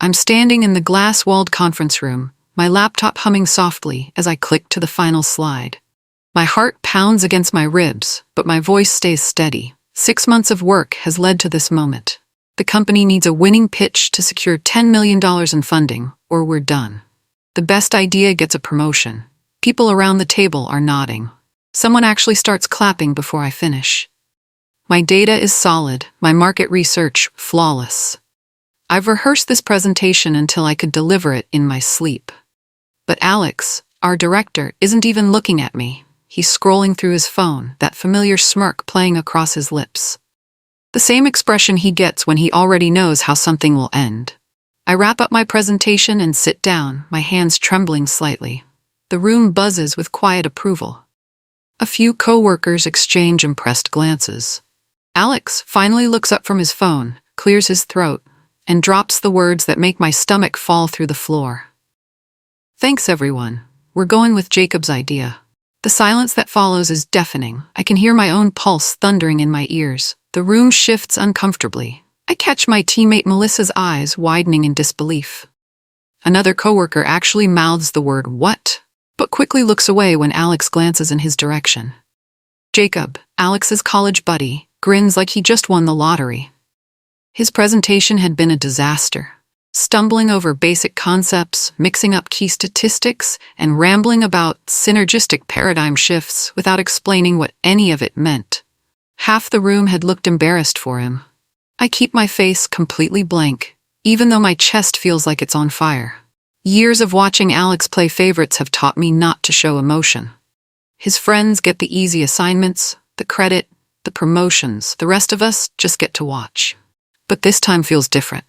I'm standing in the glass-walled conference room, my laptop humming softly as I click to the final slide. My heart pounds against my ribs, but my voice stays steady. 6 months of work has led to this moment. The company needs a winning pitch to secure $10 million in funding, or we're done. The best idea gets a promotion. People around the table are nodding. Someone actually starts clapping before I finish. My data is solid, my market research flawless. I've rehearsed this presentation until I could deliver it in my sleep. But Alex, our director, isn't even looking at me. He's scrolling through his phone, that familiar smirk playing across his lips. The same expression he gets when he already knows how something will end. I wrap up my presentation and sit down, my hands trembling slightly. The room buzzes with quiet approval. A few coworkers exchange impressed glances. Alex finally looks up from his phone, clears his throat, and drops the words that make my stomach fall through the floor. Thanks, everyone. We're going with Jacob's idea. The silence that follows is deafening. I can hear my own pulse thundering in my ears. The room shifts uncomfortably. I catch my teammate Melissa's eyes widening in disbelief. Another coworker actually mouths the word "what?" but quickly looks away when Alex glances in his direction. Jacob, Alex's college buddy, grins like he just won the lottery. His presentation had been a disaster. Stumbling over basic concepts, mixing up key statistics, and rambling about synergistic paradigm shifts without explaining what any of it meant. Half the room had looked embarrassed for him. I keep my face completely blank, even though my chest feels like it's on fire. Years of watching Alex play favorites have taught me not to show emotion. His friends get the easy assignments, the credit, the promotions. The rest of us just get to watch. But this time feels different.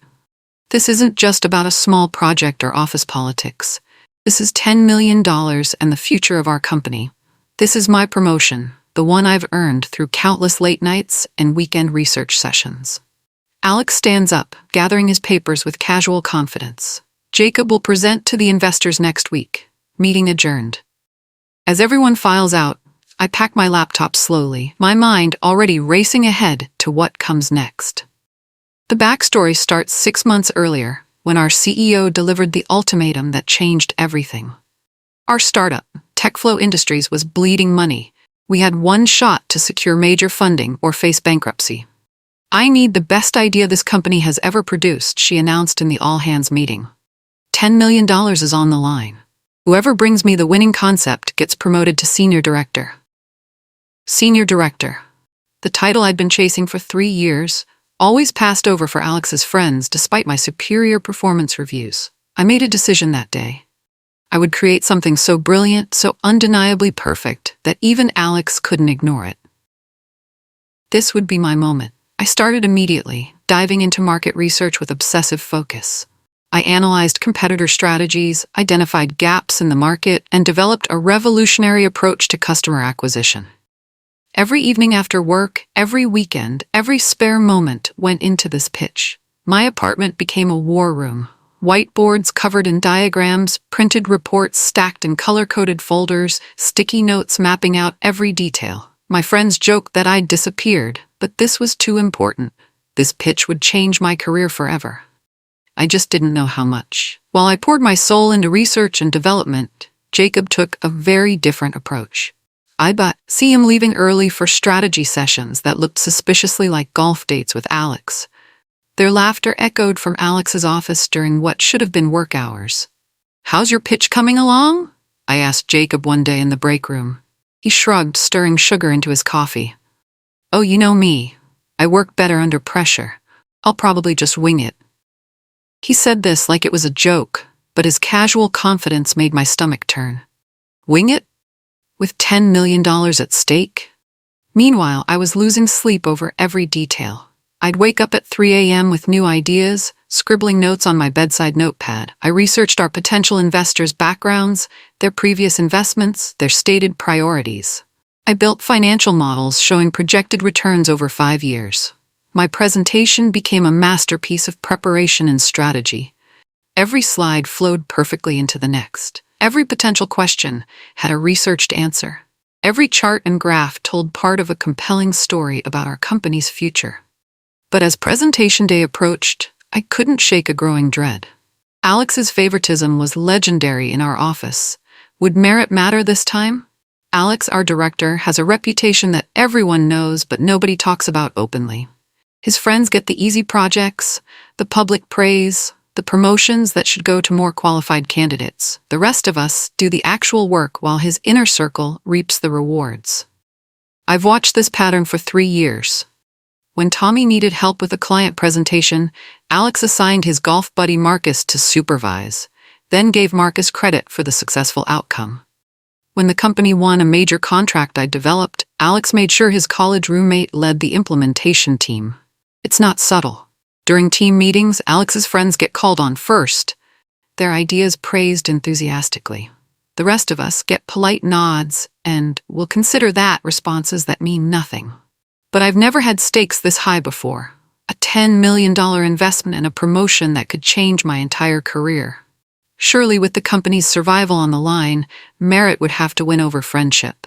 This isn't just about a small project or office politics. This is $10 million and the future of our company. This is my promotion, the one I've earned through countless late nights and weekend research sessions. Alex stands up, gathering his papers with casual confidence. Jacob will present to the investors next week. Meeting adjourned. As everyone files out, I pack my laptop slowly, my mind already racing ahead to what comes next. The backstory starts 6 months earlier, when our CEO delivered the ultimatum that changed everything. Our startup, TechFlow Industries, was bleeding money. We had one shot to secure major funding or face bankruptcy. I need the best idea this company has ever produced, she announced in the all-hands meeting. $10 million is on the line. Whoever brings me the winning concept gets promoted to senior director. Senior director. The title I'd been chasing for 3 years, always passed over for Alex's friends despite my superior performance reviews. I made a decision that day. I would create something so brilliant, so undeniably perfect, that even Alex couldn't ignore it. This would be my moment. I started immediately, diving into market research with obsessive focus. I analyzed competitor strategies, identified gaps in the market, and developed a revolutionary approach to customer acquisition. Every evening after work, every weekend, every spare moment went into this pitch. My apartment became a war room. Whiteboards covered in diagrams, printed reports stacked in color-coded folders, sticky notes mapping out every detail. My friends joked that I'd disappeared, but this was too important. This pitch would change my career forever. I just didn't know how much. While I poured my soul into research and development, Jacob took a very different approach. See him leaving early for strategy sessions that looked suspiciously like golf dates with Alex. Their laughter echoed from Alex's office during what should have been work hours. "How's your pitch coming along?" I asked Jacob one day in the break room. He shrugged, stirring sugar into his coffee. "Oh, you know me. I work better under pressure. I'll probably just wing it." He said this like it was a joke, but his casual confidence made my stomach turn. Wing it? With $10 million at stake? Meanwhile, I was losing sleep over every detail. I'd wake up at 3 a.m. with new ideas, scribbling notes on my bedside notepad. I researched our potential investors' backgrounds, their previous investments, their stated priorities. I built financial models showing projected returns over 5 years. My presentation became a masterpiece of preparation and strategy. Every slide flowed perfectly into the next. Every potential question had a researched answer. Every chart and graph told part of a compelling story about our company's future. But as presentation day approached, I couldn't shake a growing dread. Alex's favoritism was legendary in our office. Would merit matter this time? Alex, our director, has a reputation that everyone knows but nobody talks about openly. His friends get the easy projects, the public praise, the promotions that should go to more qualified candidates. The rest of us do the actual work while his inner circle reaps the rewards. I've watched this pattern for 3 years. When Tommy needed help with a client presentation, Alex assigned his golf buddy Marcus to supervise, then gave Marcus credit for the successful outcome. When the company won a major contract I developed, Alex made sure his college roommate led the implementation team. It's not subtle. During team meetings, Alex's friends get called on first, their ideas praised enthusiastically. The rest of us get polite nods and will consider that responses that mean nothing. But I've never had stakes this high before. A $10 million investment and a promotion that could change my entire career. Surely with the company's survival on the line, merit would have to win over friendship.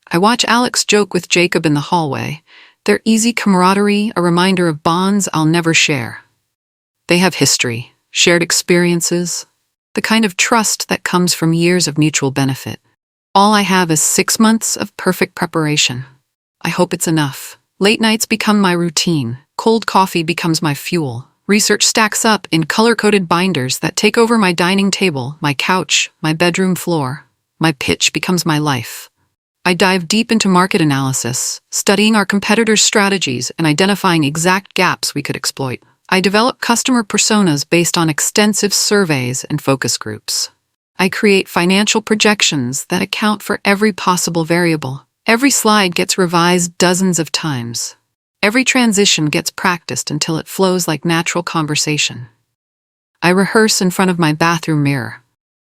I watch Alex joke with Jacob in the hallway, their easy camaraderie a reminder of bonds I'll never share. They have history, shared experiences, the kind of trust that comes from years of mutual benefit. All I have is 6 months of perfect preparation. I hope it's enough. Late nights become my routine. Cold coffee becomes my fuel. Research stacks up in color-coded binders that take over my dining table, my couch, my bedroom floor. My pitch becomes my life. I dive deep into market analysis, studying our competitors' strategies and identifying exact gaps we could exploit. I develop customer personas based on extensive surveys and focus groups. I create financial projections that account for every possible variable. Every slide gets revised dozens of times. Every transition gets practiced until it flows like natural conversation. I rehearse in front of my bathroom mirror,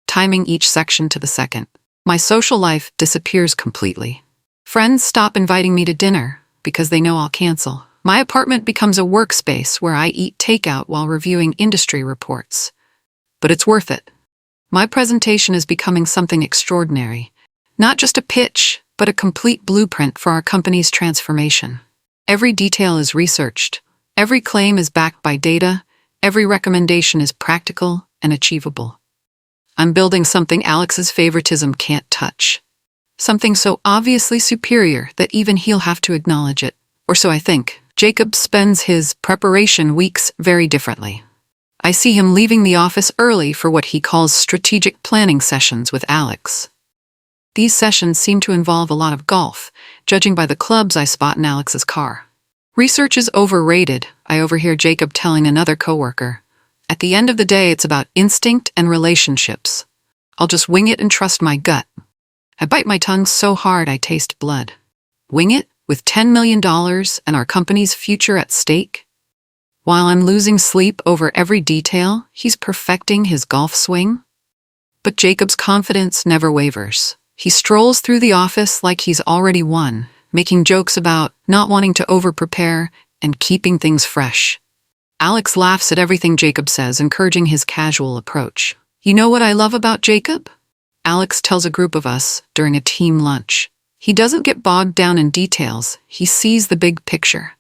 timing each section to the second. My social life disappears completely. Friends stop inviting me to dinner because they know I'll cancel. My apartment becomes a workspace where I eat takeout while reviewing industry reports. But it's worth it. My presentation is becoming something extraordinary. Not just a pitch, but a complete blueprint for our company's transformation. Every detail is researched. Every claim is backed by data. Every recommendation is practical and achievable. I'm building something Alex's favoritism can't touch. Something so obviously superior that even he'll have to acknowledge it. Or so I think. Jacob spends his preparation weeks very differently. I see him leaving the office early for what he calls strategic planning sessions with Alex. These sessions seem to involve a lot of golf, judging by the clubs I spot in Alex's car. Research is overrated, I overhear Jacob telling another coworker. At the end of the day, it's about instinct and relationships. I'll just wing it and trust my gut. I bite my tongue so hard I taste blood. Wing it? With $10 million and our company's future at stake? While I'm losing sleep over every detail, he's perfecting his golf swing. But Jacob's confidence never wavers. He strolls through the office like he's already won, making jokes about not wanting to over-prepare and keeping things fresh. Alex laughs at everything Jacob says, encouraging his casual approach. You know what I love about Jacob? Alex tells a group of us during a team lunch. He doesn't get bogged down in details, he sees the big picture.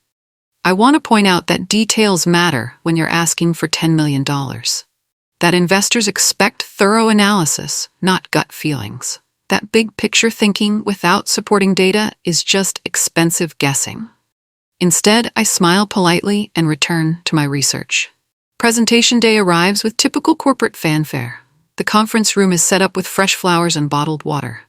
I want to point out that details matter when you're asking for $10 million. That investors expect thorough analysis, not gut feelings. That big picture thinking without supporting data is just expensive guessing. Instead, I smile politely and return to my research. Presentation day arrives with typical corporate fanfare. The conference room is set up with fresh flowers and bottled water.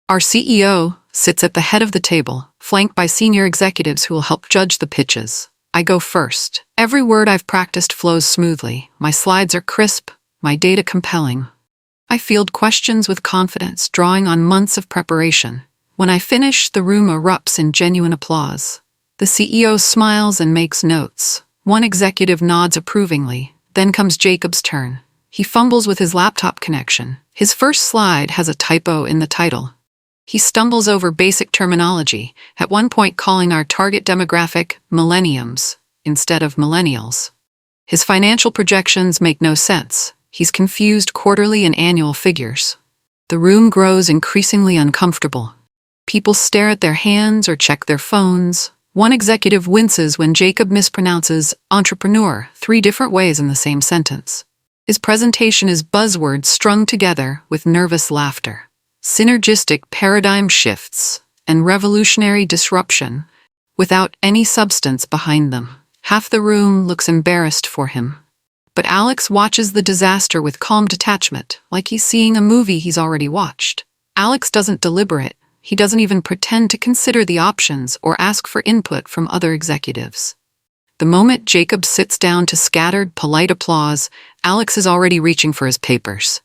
Our CEO sits at the head of the table, flanked by senior executives who will help judge the pitches. I go first. Every word I've practiced flows smoothly. My slides are crisp, my data compelling. I field questions with confidence, drawing on months of preparation. When I finish, the room erupts in genuine applause. The CEO smiles and makes notes. One executive nods approvingly. Then comes Jacob's turn. He fumbles with his laptop connection. His first slide has a typo in the title. He stumbles over basic terminology, at one point calling our target demographic millenniums instead of millennials. His financial projections make no sense. He's confused quarterly and annual figures. The room grows increasingly uncomfortable. People stare at their hands or check their phones. One executive winces when Jacob mispronounces entrepreneur 3 different ways in the same sentence. His presentation is buzzwords strung together with nervous laughter, synergistic paradigm shifts, and revolutionary disruption without any substance behind them. Half the room looks embarrassed for him. But Alex watches the disaster with calm detachment, like he's seeing a movie he's already watched. Alex doesn't deliberate. He doesn't even pretend to consider the options or ask for input from other executives. The moment Jacob sits down to scattered, polite applause, Alex is already reaching for his papers.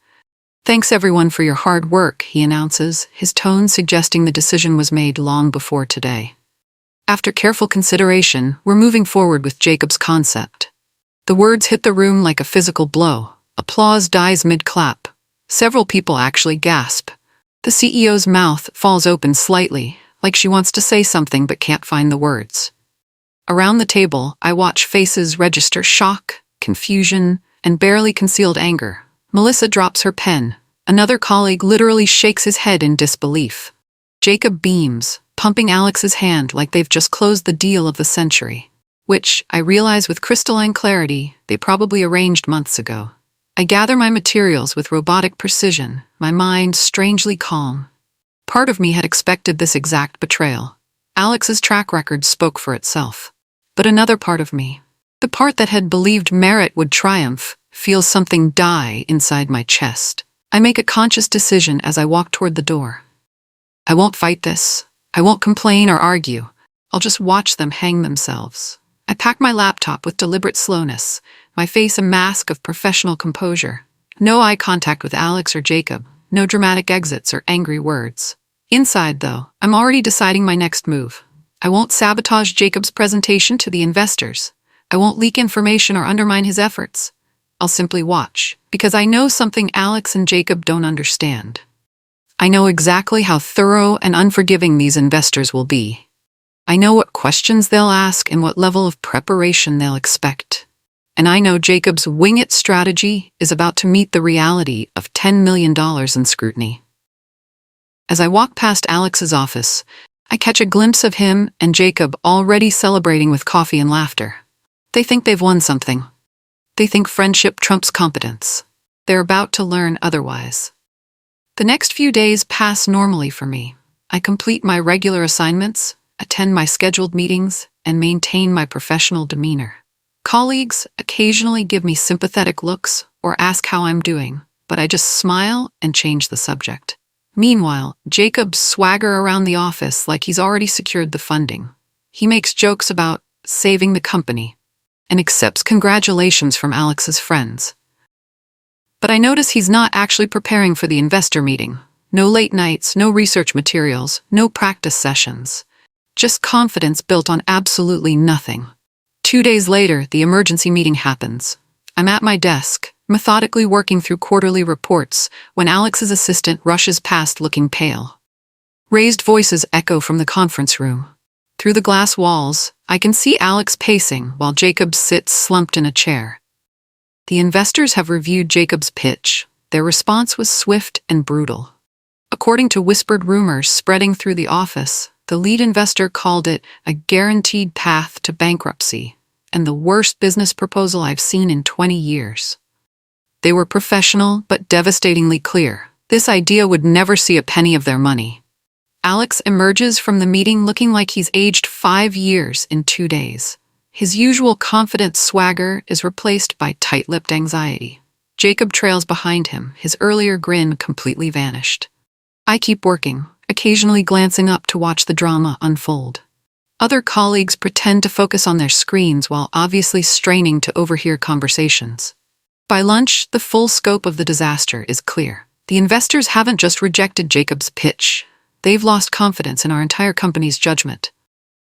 "Thanks everyone for your hard work," he announces, his tone suggesting the decision was made long before today. After careful consideration, we're moving forward with Jacob's concept. The words hit the room like a physical blow. Applause dies mid-clap. Several people actually gasp. The CEO's mouth falls open slightly, like she wants to say something but can't find the words. Around the table, I watch faces register shock, confusion, and barely concealed anger. Melissa drops her pen. Another colleague literally shakes his head in disbelief. Jacob beams, pumping Alex's hand like they've just closed the deal of the century, which, I realize with crystalline clarity, they probably arranged months ago. I gather my materials with robotic precision, my mind strangely calm. Part of me had expected this exact betrayal. Alex's track record spoke for itself. But another part of me, the part that had believed merit would triumph, feels something die inside my chest. I make a conscious decision as I walk toward the door. I won't fight this. I won't complain or argue. I'll just watch them hang themselves. I pack my laptop with deliberate slowness, my face a mask of professional composure. No eye contact with Alex or Jacob, no dramatic exits or angry words. Inside, though, I'm already deciding my next move. I won't sabotage Jacob's presentation to the investors. I won't leak information or undermine his efforts. I'll simply watch, because I know something Alex and Jacob don't understand. I know exactly how thorough and unforgiving these investors will be. I know what questions they'll ask and what level of preparation they'll expect. And I know Jacob's wing-it strategy is about to meet the reality of $10 million in scrutiny. As I walk past Alex's office, I catch a glimpse of him and Jacob already celebrating with coffee and laughter. They think they've won something. They think friendship trumps competence. They're about to learn otherwise. The next few days pass normally for me. I complete my regular assignments, attend my scheduled meetings, and maintain my professional demeanor. Colleagues occasionally give me sympathetic looks or ask how I'm doing, but I just smile and change the subject. Meanwhile, Jacob swagger around the office like he's already secured the funding. He makes jokes about saving the company and accepts congratulations from Alex's friends. But I notice he's not actually preparing for the investor meeting. No late nights, no research materials, no practice sessions. Just confidence built on absolutely nothing. 2 days later, the emergency meeting happens. I'm at my desk, methodically working through quarterly reports, when Alex's assistant rushes past looking pale. Raised voices echo from the conference room. Through the glass walls, I can see Alex pacing while Jacob sits slumped in a chair. The investors have reviewed Jacob's pitch. Their response was swift and brutal. According to whispered rumors spreading through the office, the lead investor called it a guaranteed path to bankruptcy and the worst business proposal I've seen in 20 years. They were professional but devastatingly clear. This idea would never see a penny of their money. Alex emerges from the meeting looking like he's aged 5 years in 2 days. His usual confident swagger is replaced by tight-lipped anxiety. Jacob trails behind him, his earlier grin completely vanished. I keep working, occasionally glancing up to watch the drama unfold. Other colleagues pretend to focus on their screens while obviously straining to overhear conversations. By lunch, the full scope of the disaster is clear. The investors haven't just rejected Jacob's pitch. They've lost confidence in our entire company's judgment.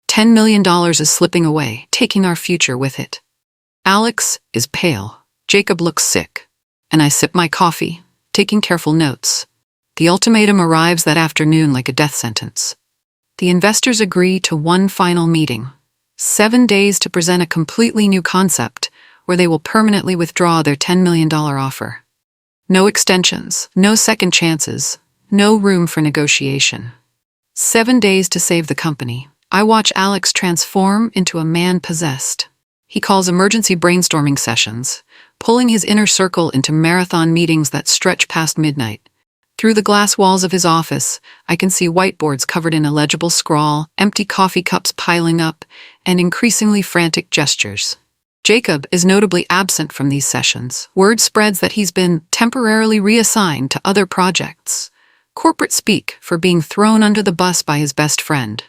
$10 million is slipping away, taking our future with it. Alex is pale. Jacob looks sick. And I sip my coffee, taking careful notes. The ultimatum arrives that afternoon like a death sentence. The investors agree to one final meeting. 7 days to present a completely new concept, where they will permanently withdraw their $10 million offer. No extensions, no second chances, no room for negotiation. 7 days to save the company. I watch Alex transform into a man possessed. He calls emergency brainstorming sessions, pulling his inner circle into marathon meetings that stretch past midnight. Through the glass walls of his office, I can see whiteboards covered in illegible scrawl, empty coffee cups piling up, and increasingly frantic gestures. Jacob is notably absent from these sessions. Word spreads that he's been temporarily reassigned to other projects. Corporate speak for being thrown under the bus by his best friend.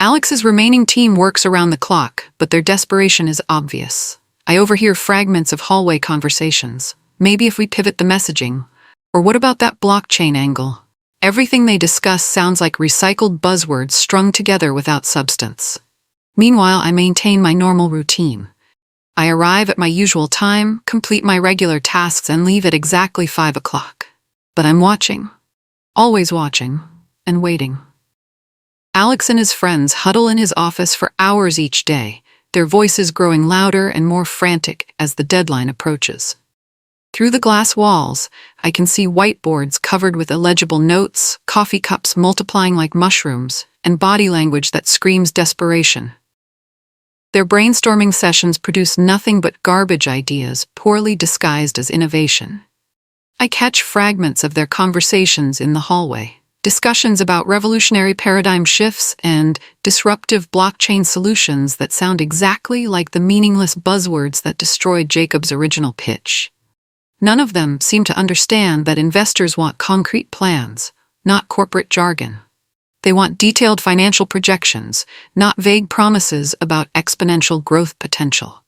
Alex's remaining team works around the clock, but their desperation is obvious. I overhear fragments of hallway conversations. Maybe if we pivot the messaging. Or what about that blockchain angle? Everything they discuss sounds like recycled buzzwords strung together without substance. Meanwhile, I maintain my normal routine. I arrive at my usual time, complete my regular tasks, and leave at exactly 5 o'clock. But I'm watching. Always watching. And waiting. Alex and his friends huddle in his office for hours each day, their voices growing louder and more frantic as the deadline approaches. Through the glass walls, I can see whiteboards covered with illegible notes, coffee cups multiplying like mushrooms, and body language that screams desperation. Their brainstorming sessions produce nothing but garbage ideas, poorly disguised as innovation. I catch fragments of their conversations in the hallway, discussions about revolutionary paradigm shifts and disruptive blockchain solutions that sound exactly like the meaningless buzzwords that destroyed Jacob's original pitch. None of them seem to understand that investors want concrete plans, not corporate jargon. They want detailed financial projections, not vague promises about exponential growth potential.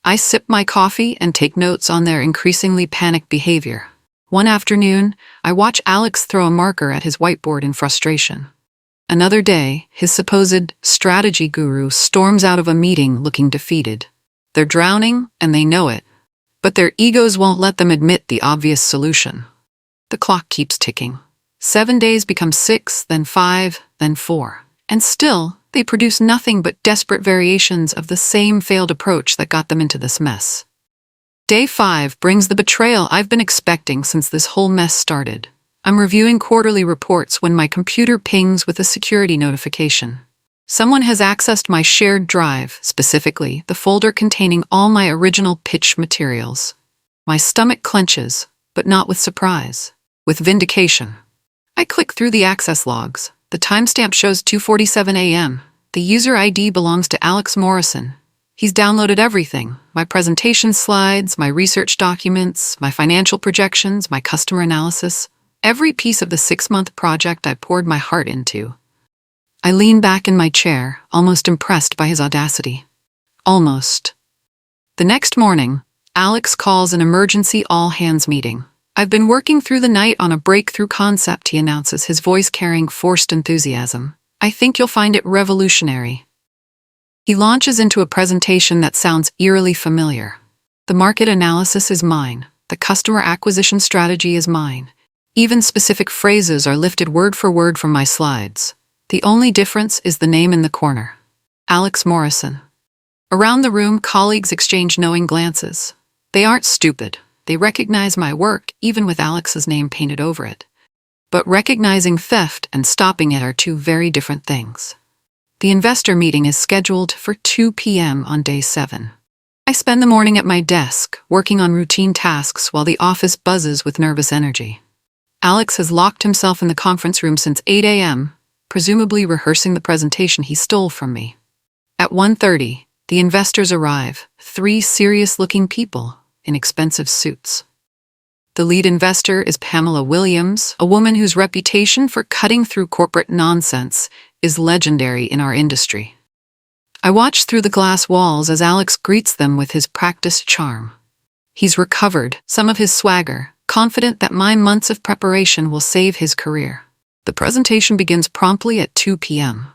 I sip my coffee and take notes on their increasingly panicked behavior. One afternoon, I watch Alex throw a marker at his whiteboard in frustration. Another day, his supposed strategy guru storms out of a meeting looking defeated. They're drowning, and they know it. But their egos won't let them admit the obvious solution. The clock keeps ticking. 7 days become 6, then 5, then 4. And still, they produce nothing but desperate variations of the same failed approach that got them into this mess. Day 5 brings the betrayal I've been expecting since this whole mess started. I'm reviewing quarterly reports when my computer pings with a security notification. Someone has accessed my shared drive, specifically the folder containing all my original pitch materials. My stomach clenches, but not with surprise, with vindication. I click through the access logs. The timestamp shows 2:47 a.m. The user ID belongs to Alex Morrison. He's downloaded everything: my presentation slides, my research documents, my financial projections, my customer analysis, every piece of the 6-month project I poured my heart into. I lean back in my chair, almost impressed by his audacity. Almost. The next morning, Alex calls an emergency all-hands meeting. I've been working through the night on a breakthrough concept, he announces, his voice carrying forced enthusiasm. I think you'll find it revolutionary. He launches into a presentation that sounds eerily familiar. The market analysis is mine. The customer acquisition strategy is mine. Even specific phrases are lifted word for word from my slides. The only difference is the name in the corner. Alex Morrison. Around the room, colleagues exchange knowing glances. They aren't stupid. They recognize my work, even with Alex's name painted over it. But recognizing theft and stopping it are two very different things. The investor meeting is scheduled for 2 p.m. on day 7. I spend the morning at my desk, working on routine tasks while the office buzzes with nervous energy. Alex has locked himself in the conference room since 8 a.m., presumably rehearsing the presentation he stole from me. At 1:30, the investors arrive, 3 serious-looking people in expensive suits. The lead investor is Pamela Williams, a woman whose reputation for cutting through corporate nonsense is legendary in our industry. I watch through the glass walls as Alex greets them with his practiced charm. He's recovered some of his swagger, confident that my months of preparation will save his career. The presentation begins promptly at 2 p.m.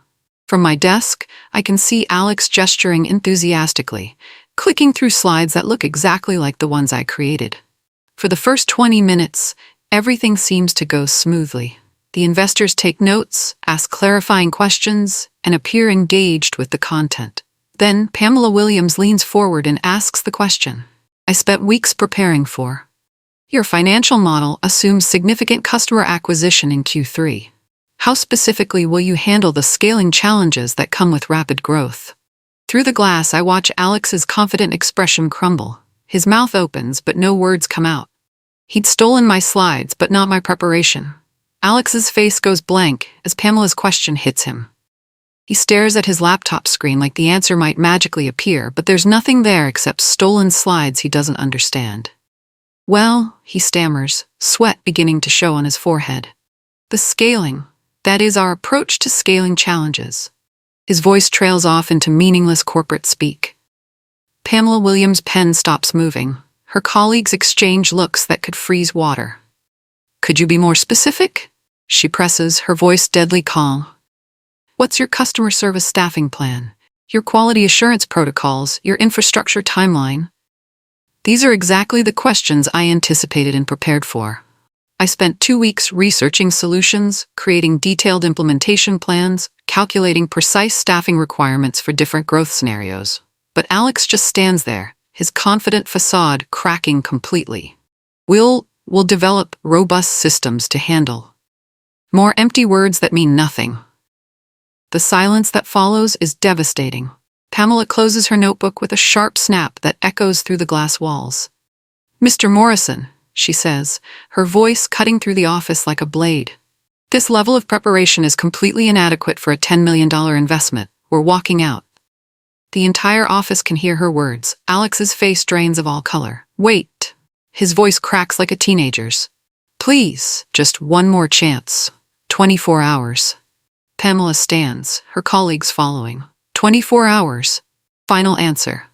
From my desk, I can see Alex gesturing enthusiastically, clicking through slides that look exactly like the ones I created. For the first 20 minutes, everything seems to go smoothly. The investors take notes, ask clarifying questions, and appear engaged with the content. Then Pamela Williams leans forward and asks the question I spent weeks preparing for. Your financial model assumes significant customer acquisition in Q3. How specifically will you handle the scaling challenges that come with rapid growth? Through the glass, I watch Alex's confident expression crumble. His mouth opens, but no words come out. He'd stolen my slides, but not my preparation. Alex's face goes blank as Pamela's question hits him. He stares at his laptop screen like the answer might magically appear, but there's nothing there except stolen slides he doesn't understand. Well, he stammers, sweat beginning to show on his forehead. The scaling, that is our approach to scaling challenges. His voice trails off into meaningless corporate speak. Pamela Williams' pen stops moving. Her colleagues exchange looks that could freeze water. Could you be more specific? She presses, her voice deadly calm. What's your customer service staffing plan? Your quality assurance protocols? Your infrastructure timeline? These are exactly the questions I anticipated and prepared for. I spent 2 weeks researching solutions, creating detailed implementation plans, calculating precise staffing requirements for different growth scenarios. But Alex just stands there, his confident facade cracking completely. We'll develop robust systems to handle. More empty words that mean nothing. The silence that follows is devastating. Pamela closes her notebook with a sharp snap that echoes through the glass walls. Mr. Morrison, she says, her voice cutting through the office like a blade. This level of preparation is completely inadequate for a $10 million investment. We're walking out. The entire office can hear her words. Alex's face drains of all color. Wait. His voice cracks like a teenager's. Please, just one more chance. 24 hours. Pamela stands, her colleagues following. 24 hours. Final answer.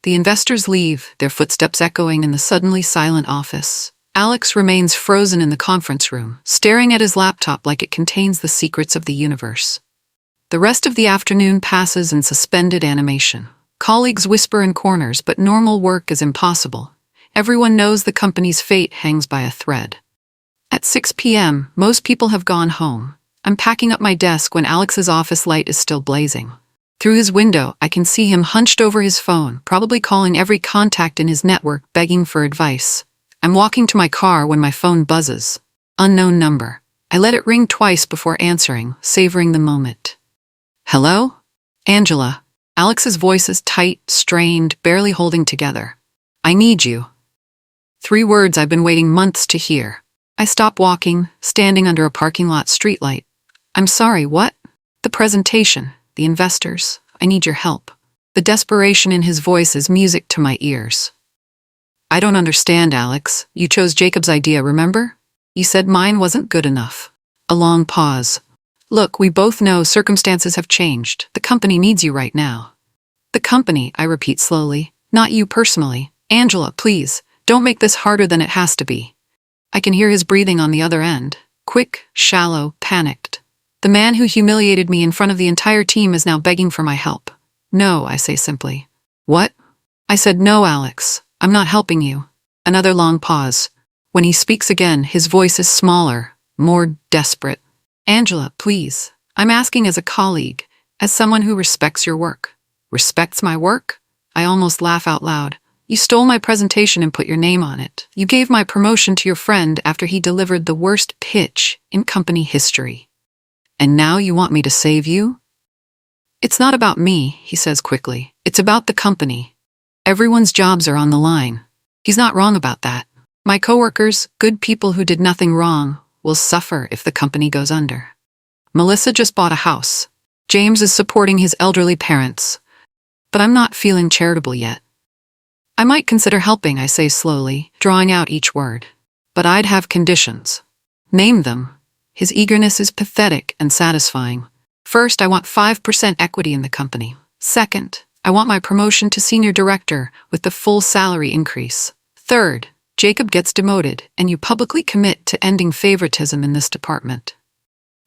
The investors leave, their footsteps echoing in the suddenly silent office. Alex remains frozen in the conference room, staring at his laptop like it contains the secrets of the universe. The rest of the afternoon passes in suspended animation. Colleagues whisper in corners, but normal work is impossible. Everyone knows the company's fate hangs by a thread. At 6 p.m., most people have gone home. I'm packing up my desk when Alex's office light is still blazing. Through his window, I can see him hunched over his phone, probably calling every contact in his network, begging for advice. I'm walking to my car when my phone buzzes. Unknown number. I let it ring twice before answering, savoring the moment. Hello? Angela. Alex's voice is tight, strained, barely holding together. I need you. 3 words I've been waiting months to hear. I stop walking, standing under a parking lot streetlight. I'm sorry, what? The presentation, the investors. I need your help. The desperation in his voice is music to my ears. I don't understand, Alex. You chose Jacob's idea, remember? You said mine wasn't good enough. A long pause. Look, we both know circumstances have changed. The company needs you right now. The company, I repeat slowly, not you personally. Angela, please, don't make this harder than it has to be. I can hear his breathing on the other end. Quick, shallow, panicked. The man who humiliated me in front of the entire team is now begging for my help. No, I say simply. What? I said no, Alex. I'm not helping you. Another long pause. When he speaks again, his voice is smaller, more desperate. Angela, please. I'm asking as a colleague, as someone who respects your work. Respects my work? I almost laugh out loud. You stole my presentation and put your name on it. You gave my promotion to your friend after he delivered the worst pitch in company history. And now you want me to save you? It's not about me, he says quickly. It's about the company. Everyone's jobs are on the line. He's not wrong about that. My coworkers, good people who did nothing wrong, will suffer if the company goes under. Melissa just bought a house. James is supporting his elderly parents. But I'm not feeling charitable yet. I might consider helping, I say slowly, drawing out each word. But I'd have conditions. Name them. His eagerness is pathetic and satisfying. First, I want 5% equity in the company. Second, I want my promotion to senior director with the full salary increase. Third, Jacob gets demoted and you publicly commit to ending favoritism in this department.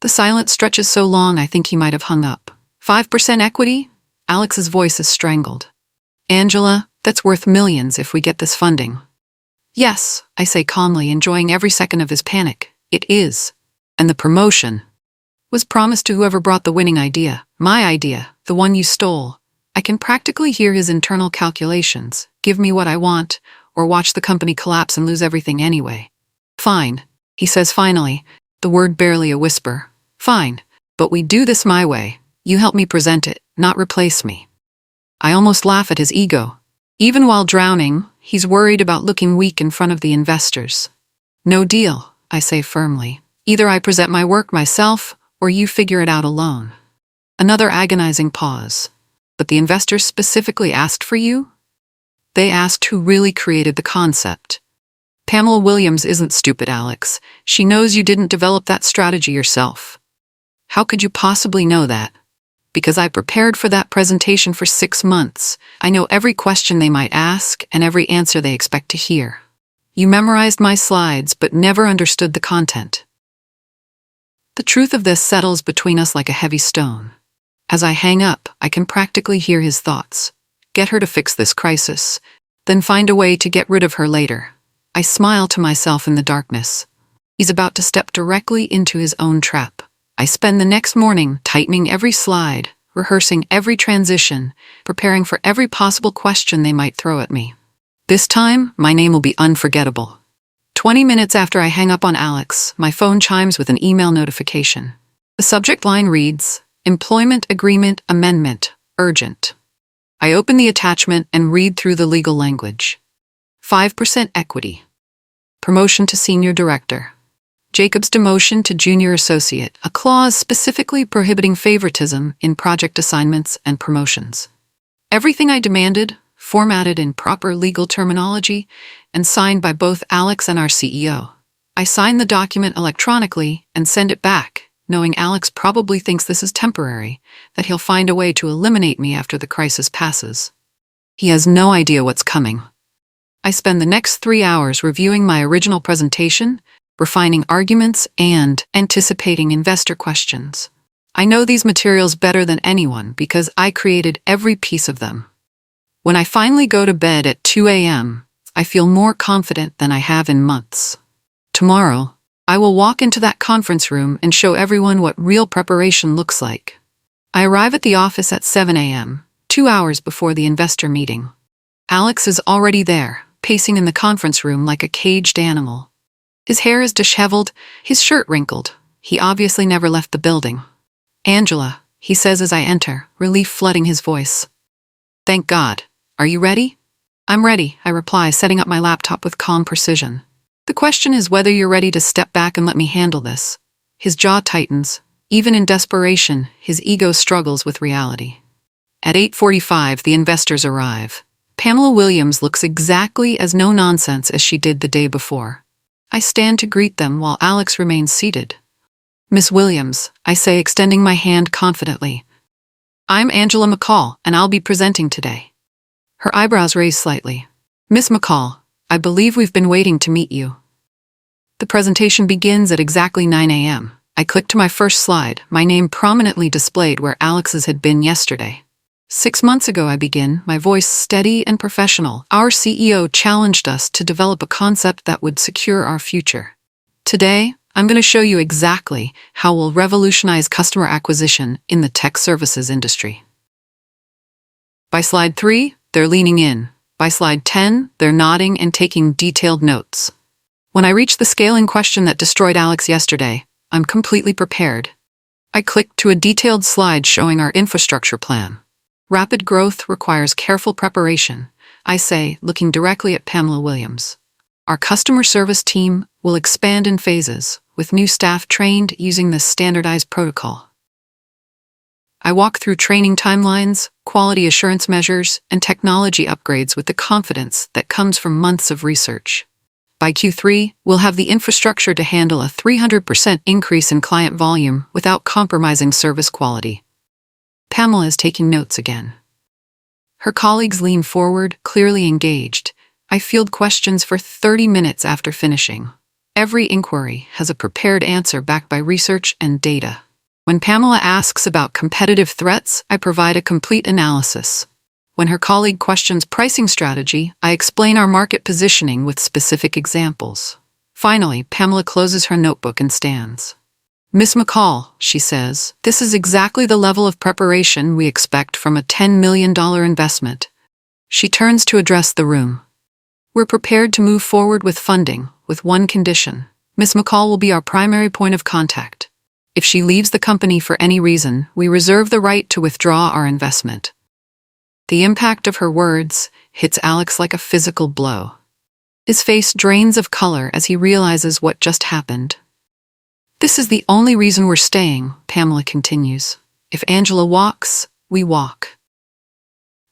The silence stretches so long I think he might have hung up. 5% equity? Alex's voice is strangled. Angela, that's worth millions if we get this funding. Yes, I say calmly, enjoying every second of his panic. It is. And the promotion was promised to whoever brought the winning idea. My idea, the one you stole. I can practically hear his internal calculations. Give me what I want, or watch the company collapse and lose everything anyway. Fine, he says finally, the word barely a whisper. Fine, but we do this my way. You help me present it, not replace me. I almost laugh at his ego. Even while drowning, He's worried about looking weak in front of the investors. No deal, I say firmly. Either I present my work myself, or you figure it out alone. Another agonizing pause. But the investors specifically asked for you? They asked who really created the concept. Pamela Williams isn't stupid, Alex. She knows you didn't develop that strategy yourself. How could you possibly know that? Because I prepared for that presentation for 6 months. I know every question they might ask and every answer they expect to hear. You memorized my slides but never understood the content. The truth of this settles between us like a heavy stone. As I hang up, I can practically hear his thoughts. Get her to fix this crisis, then find a way to get rid of her later. I smile to myself in the darkness. He's about to step directly into his own trap. I spend the next morning tightening every slide, rehearsing every transition, preparing for every possible question they might throw at me. This time, my name will be unforgettable. 20 minutes after I hang up on Alex, my phone chimes with an email notification. The subject line reads, Employment Agreement Amendment, Urgent. I open the attachment and read through the legal language. 5% equity. Promotion to senior director. Jacob's demotion to junior associate, a clause specifically prohibiting favoritism in project assignments and promotions. Everything I demanded, formatted in proper legal terminology, and signed by both Alex and our CEO. I sign the document electronically and send it back, knowing Alex probably thinks this is temporary, that he'll find a way to eliminate me after the crisis passes. He has no idea what's coming. I spend the next 3 hours reviewing my original presentation, refining arguments, and anticipating investor questions. I know these materials better than anyone because I created every piece of them. When I finally go to bed at 2 a.m., I feel more confident than I have in months. Tomorrow, I will walk into that conference room and show everyone what real preparation looks like. I arrive at the office at 7 a.m., 2 hours before the investor meeting. Alex is already there, pacing in the conference room like a caged animal. His hair is disheveled, his shirt wrinkled. He obviously never left the building. Angela, he says as I enter, relief flooding his voice. Thank God. Are you ready? I'm ready, I reply, setting up my laptop with calm precision. The question is whether you're ready to step back and let me handle this. His jaw tightens. Even in desperation, his ego struggles with reality. At 8:45, the investors arrive. Pamela Williams looks exactly as no-nonsense as she did the day before. I stand to greet them while Alex remains seated. Miss Williams, I say, extending my hand confidently. I'm Angela McCall, and I'll be presenting today. Her eyebrows raise slightly. Miss McCall, I believe we've been waiting to meet you. The presentation begins at exactly 9 a.m. I click to my first slide, my name prominently displayed where Alex's had been yesterday. 6 months ago, I begin, my voice steady and professional. Our CEO challenged us to develop a concept that would secure our future. Today, I'm going to show you exactly how we'll revolutionize customer acquisition in the tech services industry. By slide 3, they're leaning in. By slide 10, they're nodding and taking detailed notes. When I reach the scaling question that destroyed Alex yesterday, I'm completely prepared. I click to a detailed slide showing our infrastructure plan. Rapid growth requires careful preparation, I say, looking directly at Pamela Williams. Our customer service team will expand in phases, with new staff trained using this standardized protocol. I walk through training timelines, quality assurance measures, and technology upgrades with the confidence that comes from months of research. By Q3, we'll have the infrastructure to handle a 300% increase in client volume without compromising service quality. Pamela is taking notes again. Her colleagues lean forward, clearly engaged. I field questions for 30 minutes after finishing. Every inquiry has a prepared answer backed by research and data. When Pamela asks about competitive threats, I provide a complete analysis. When her colleague questions pricing strategy, I explain our market positioning with specific examples. Finally, Pamela closes her notebook and stands. Miss McCall, she says, this is exactly the level of preparation we expect from a $10 million investment. She turns to address the room. We're prepared to move forward with funding, with one condition. Miss McCall will be our primary point of contact. If she leaves the company for any reason, we reserve the right to withdraw our investment. The impact of her words hits Alex like a physical blow. His face drains of color as he realizes what just happened. "This is the only reason we're staying," Pamela continues. "If Angela walks, we walk."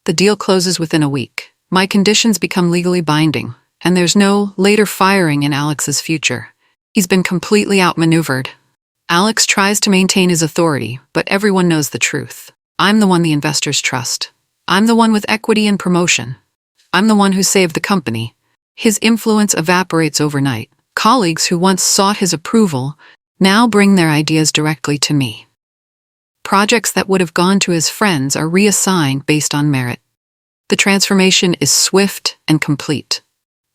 The deal closes within a week. My conditions become legally binding, and there's no later firing in Alex's future. He's been completely outmaneuvered. Alex tries to maintain his authority, but everyone knows the truth. I'm the one the investors trust. I'm the one with equity and promotion. I'm the one who saved the company. His influence evaporates overnight. Colleagues who once sought his approval now bring their ideas directly to me. Projects that would have gone to his friends are reassigned based on merit. The transformation is swift and complete.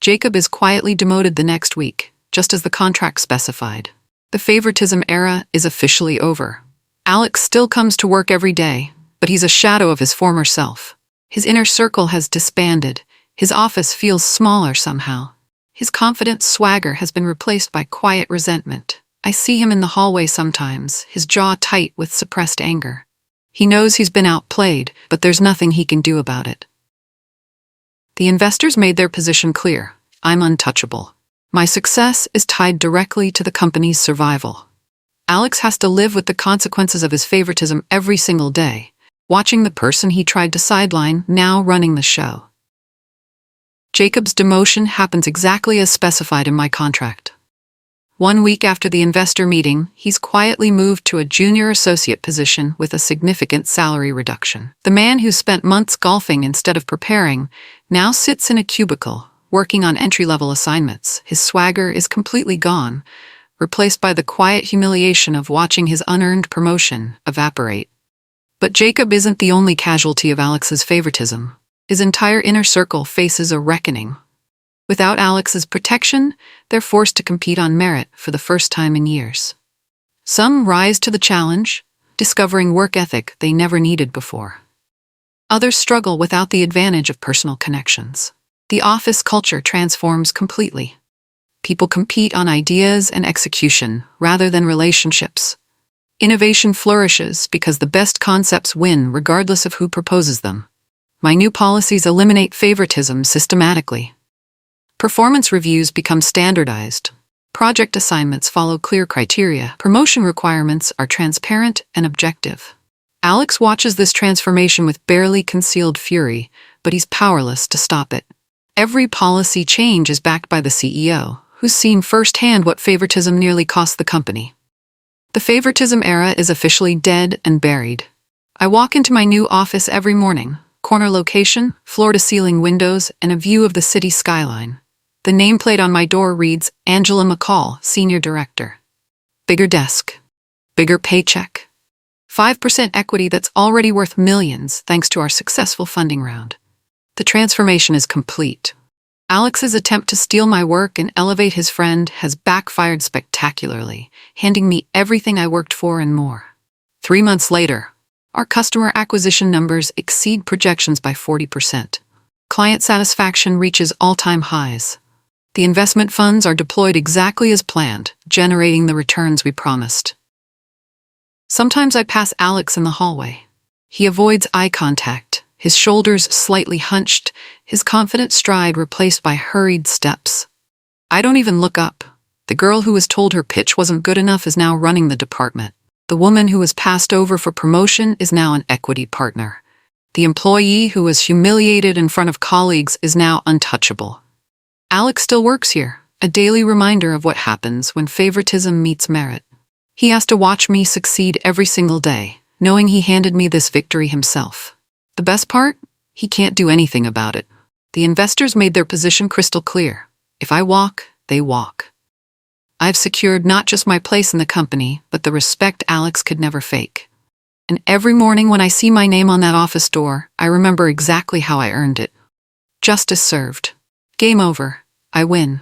Jacob is quietly demoted the next week, just as the contract specified. The favoritism era is officially over. Alex still comes to work every day, but he's a shadow of his former self. His inner circle has disbanded. His office feels smaller somehow. His confident swagger has been replaced by quiet resentment. I see him in the hallway sometimes, his jaw tight with suppressed anger. He knows he's been outplayed, but there's nothing he can do about it. The investors made their position clear. I'm untouchable. My success is tied directly to the company's survival. Alex has to live with the consequences of his favoritism every single day, watching the person he tried to sideline now running the show. Jacob's demotion happens exactly as specified in my contract. 1 week after the investor meeting, he's quietly moved to a junior associate position with a significant salary reduction. The man who spent months golfing instead of preparing now sits in a cubicle, working on entry-level assignments. His swagger is completely gone, replaced by the quiet humiliation of watching his unearned promotion evaporate. But Jacob isn't the only casualty of Alex's favoritism. His entire inner circle faces a reckoning. Without Alex's protection, they're forced to compete on merit for the first time in years. Some rise to the challenge, discovering work ethic they never needed before. Others struggle without the advantage of personal connections. The office culture transforms completely. People compete on ideas and execution rather than relationships. Innovation flourishes because the best concepts win regardless of who proposes them. My new policies eliminate favoritism systematically. Performance reviews become standardized. Project assignments follow clear criteria. Promotion requirements are transparent and objective. Alex watches this transformation with barely concealed fury, but he's powerless to stop it. Every policy change is backed by the CEO, who's seen firsthand what favoritism nearly cost the company. The favoritism era is officially dead and buried. I walk into my new office every morning. Corner location, floor-to-ceiling windows, and a view of the city skyline. The nameplate on my door reads, Angela McCall, Senior Director. Bigger desk. Bigger paycheck. 5% equity that's already worth millions thanks to our successful funding round. The transformation is complete. Alex's attempt to steal my work and elevate his friend has backfired spectacularly, handing me everything I worked for and more. 3 months later, our customer acquisition numbers exceed projections by 40%. Client satisfaction reaches all-time highs. The investment funds are deployed exactly as planned, generating the returns we promised. Sometimes I pass Alex in the hallway. He avoids eye contact, his shoulders slightly hunched, his confident stride replaced by hurried steps. I don't even look up. The girl who was told her pitch wasn't good enough is now running the department. The woman who was passed over for promotion is now an equity partner. The employee who was humiliated in front of colleagues is now untouchable. Alex still works here, a daily reminder of what happens when favoritism meets merit. He has to watch me succeed every single day, knowing he handed me this victory himself. The best part? He can't do anything about it. The investors made their position crystal clear. If I walk, they walk. I've secured not just my place in the company, but the respect Alex could never fake. And every morning when I see my name on that office door, I remember exactly how I earned it. Justice served. Game over. I win.